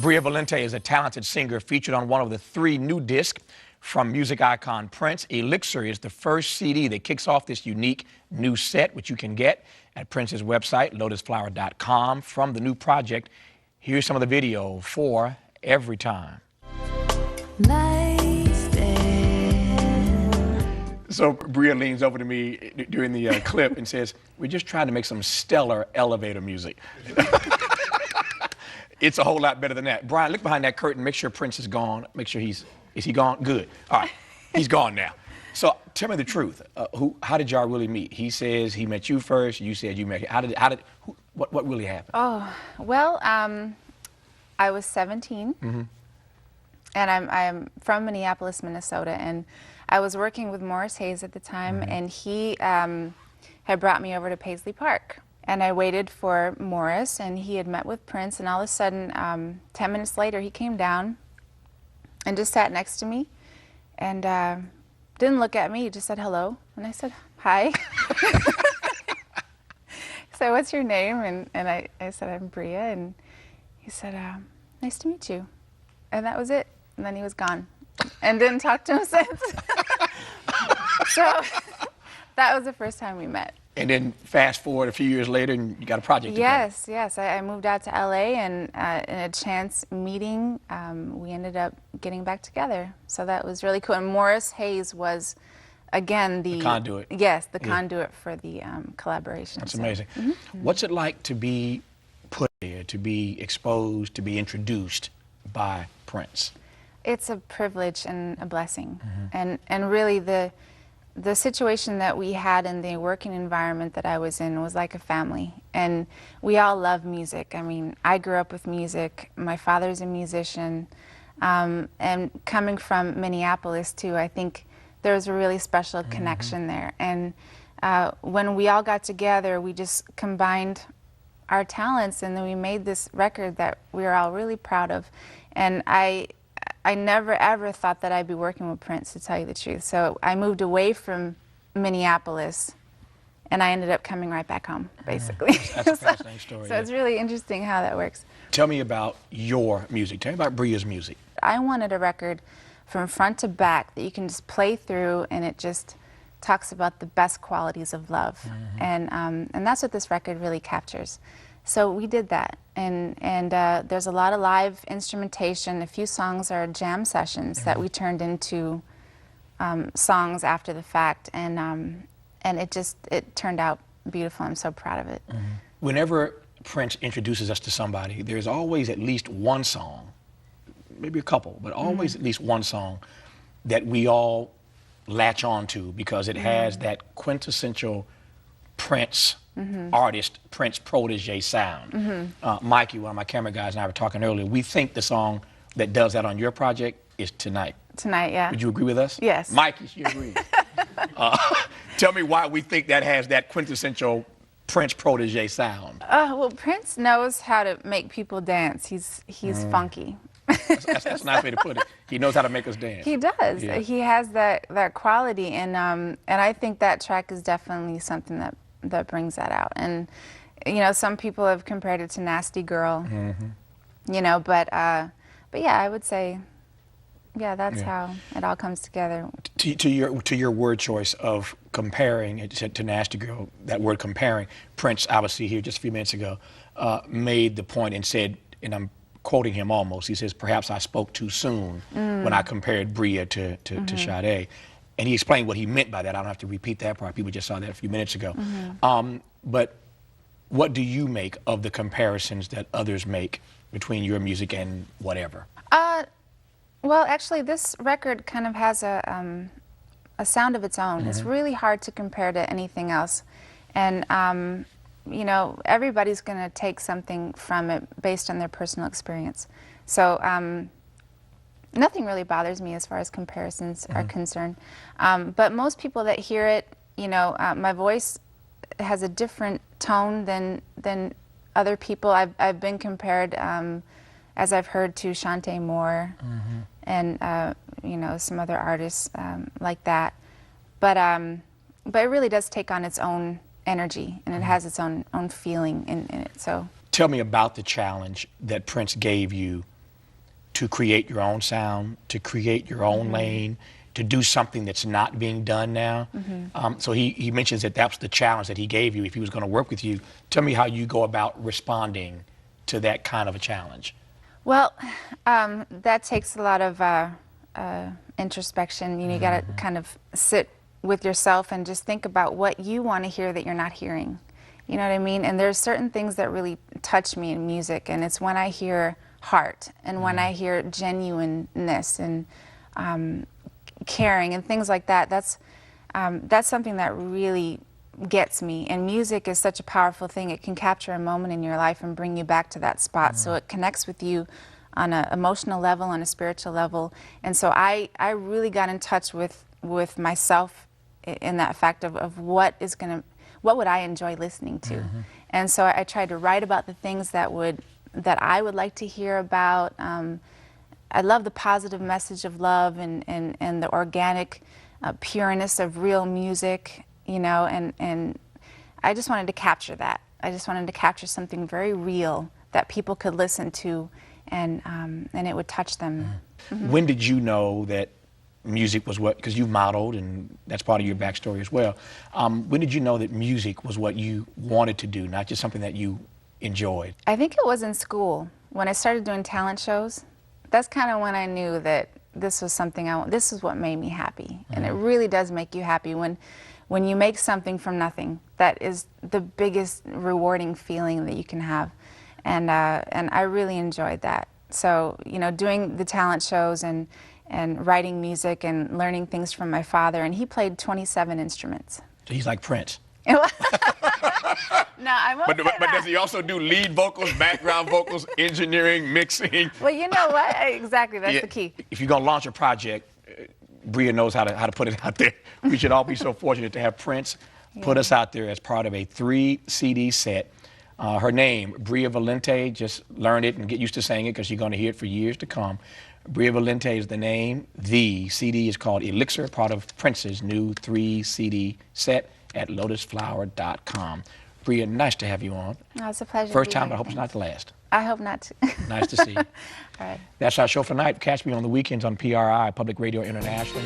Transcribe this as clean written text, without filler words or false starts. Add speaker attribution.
Speaker 1: Bria Valente is a talented singer featured on one of the 3 new discs from music icon Prince. Elixir is the first CD that kicks off this unique new set, which you can get at Prince's website, lotusflower.com. From the new project, here's some of the video for Every Time.
Speaker 2: Nice day.
Speaker 1: So Bria leans over to me during the clip and says, "We're just trying to make some stellar elevator music." It's a whole lot better than that. Brian, look behind that curtain. Make sure Prince is gone. Make sure is he gone? Good. All right, he's gone now. So tell me the truth. How did y'all really meet? He says he met you first. You said you met him. What really happened?
Speaker 3: Oh, well, I was 17, and I'm from Minneapolis, Minnesota, and I was working with Morris Hayes at the time, and he had brought me over to Paisley Park. And I waited for Morris, and he had met with Prince, and all of a sudden, 10 minutes later, he came down and just sat next to me, and didn't look at me, he just said hello, and I said, hi. So what's your name? And I said, I'm Bria, and he said, nice to meet you. And that was it, and then he was gone, and didn't talk to him since. So that was the first time we met.
Speaker 1: And then fast forward a few years later, and you got a project together.
Speaker 3: Yes. I moved out to LA, and in a chance meeting, we ended up getting back together. So that was really cool. And Morris Hayes was, again, the
Speaker 1: conduit.
Speaker 3: Yes, the conduit for the collaboration.
Speaker 1: That's amazing. What's it like to be put there, to be exposed, to be introduced by Prince?
Speaker 3: It's a privilege and a blessing. And really the situation that we had in the working environment that I was in was like a family, and we all love music. I mean, I grew up with music. My father's a musician, and coming from Minneapolis too, I think there was a really special connection there. And when we all got together, we just combined our talents, and then we made this record that we were all really proud of. And I never ever thought that I'd be working with Prince, to tell you the truth. So I moved away from Minneapolis, and I ended up coming right back home, basically.
Speaker 1: That's a fascinating story.
Speaker 3: So it's really interesting how that works.
Speaker 1: Tell me about your music. Tell me about Bria's music.
Speaker 3: I wanted a record from front to back that you can just play through, and it just talks about the best qualities of love. And that's what this record really captures. So we did that, and there's a lot of live instrumentation. A few songs are jam sessions that we turned into songs after the fact, and it turned out beautiful. I'm so proud of it.
Speaker 1: Whenever Prince introduces us to somebody, there's always at least one song, maybe a couple, but always at least one song that we all latch on to because it has that quintessential Prince artist, Prince protege sound. Mikey, one of my camera guys, and I were talking earlier. We think the song that does that on your project is Tonight.
Speaker 3: Tonight, yeah.
Speaker 1: Would you agree with us?
Speaker 3: Yes.
Speaker 1: Mikey, she agrees. Tell me why we think that has that quintessential Prince protege sound.
Speaker 3: Well, Prince knows how to make people dance. He's funky.
Speaker 1: That's a nice way to put it. He knows how to make us dance.
Speaker 3: He does.
Speaker 1: Yeah.
Speaker 3: He has that quality, and I think that track is definitely something that brings that out. And you know, some people have compared it to Nasty Girl. You know, but yeah, I would say, yeah, that's how it all comes together.
Speaker 1: To your word choice of comparing it to Nasty Girl, that word comparing, Prince, obviously here just a few minutes ago, made the point and said, and I'm quoting him almost, he says, perhaps I spoke too soon when I compared Bria to Sade. And he explained what he meant by that. I don't have to repeat that part. People just saw that a few minutes ago. But what do you make of the comparisons that others make between your music and whatever?
Speaker 3: Well, actually, this record kind of has a sound of its own. It's really hard to compare to anything else. And you know, everybody's going to take something from it based on their personal experience. So nothing really bothers me as far as comparisons are concerned. But most people that hear it, you know, my voice has a different tone than other people. I've been compared, as I've heard, to Shantae Moore and you know, some other artists like that. But it really does take on its own energy, and it has its own feeling in it. So
Speaker 1: tell me about the challenge that Prince gave you to create your own sound, to create your own lane, to do something that's not being done now. So he mentions that that was the challenge that he gave you if he was going to work with you. Tell me how you go about responding to that kind of a challenge.
Speaker 3: Well, that takes a lot of introspection. You know, you got to kind of sit with yourself and just think about what you want to hear that you're not hearing. You know what I mean? And there's certain things that really touch me in music, and it's when I hear heart and when I hear genuineness and caring and things like that. That's something that really gets me. And music is such a powerful thing. It can capture a moment in your life and bring you back to that spot. So it connects with you on an emotional level, on a spiritual level. And so I really got in touch with myself in that fact of what would I enjoy listening to. And so I tried to write about the things that I would like to hear about. I love the positive message of love and the organic pureness of real music, you know, and I just wanted to capture that. I just wanted to capture something very real that people could listen to and it would touch them.
Speaker 1: When did you know that music was what, because you modeled and that's part of your backstory as well, when did you know that music was what you wanted to do, not just something that you enjoyed?
Speaker 3: I think it was in school. When I started doing talent shows, that's kind of when I knew that this was something this is what made me happy. And it really does make you happy when you make something from nothing. That is the biggest rewarding feeling that you can have. And I really enjoyed that. So, you know, doing the talent shows and writing music and learning things from my father, and he played 27 instruments.
Speaker 1: So he's like Prince.
Speaker 3: No, I won't say
Speaker 1: But
Speaker 3: that.
Speaker 1: does he also do lead vocals, background vocals, engineering, mixing?
Speaker 3: Well, you know what? Exactly, that's the key.
Speaker 1: If you're gonna launch a project, Bria knows how to put it out there. We should all be so fortunate to have Prince put us out there as part of a 3 CD set. Her name, Bria Valente, just learn it and get used to saying it because you're gonna hear it for years to come. Bria Valente is the name. The CD is called Elixir, part of Prince's new 3 CD set at lotusflower.com. Bria, nice to have you on.
Speaker 3: Oh, it's a pleasure.
Speaker 1: First
Speaker 3: to be
Speaker 1: time,
Speaker 3: here.
Speaker 1: but I hope it's not the last.
Speaker 3: I hope not to.
Speaker 1: Nice to see you.
Speaker 3: All right.
Speaker 1: That's our show for tonight. Catch me on the weekends on PRI, Public Radio International.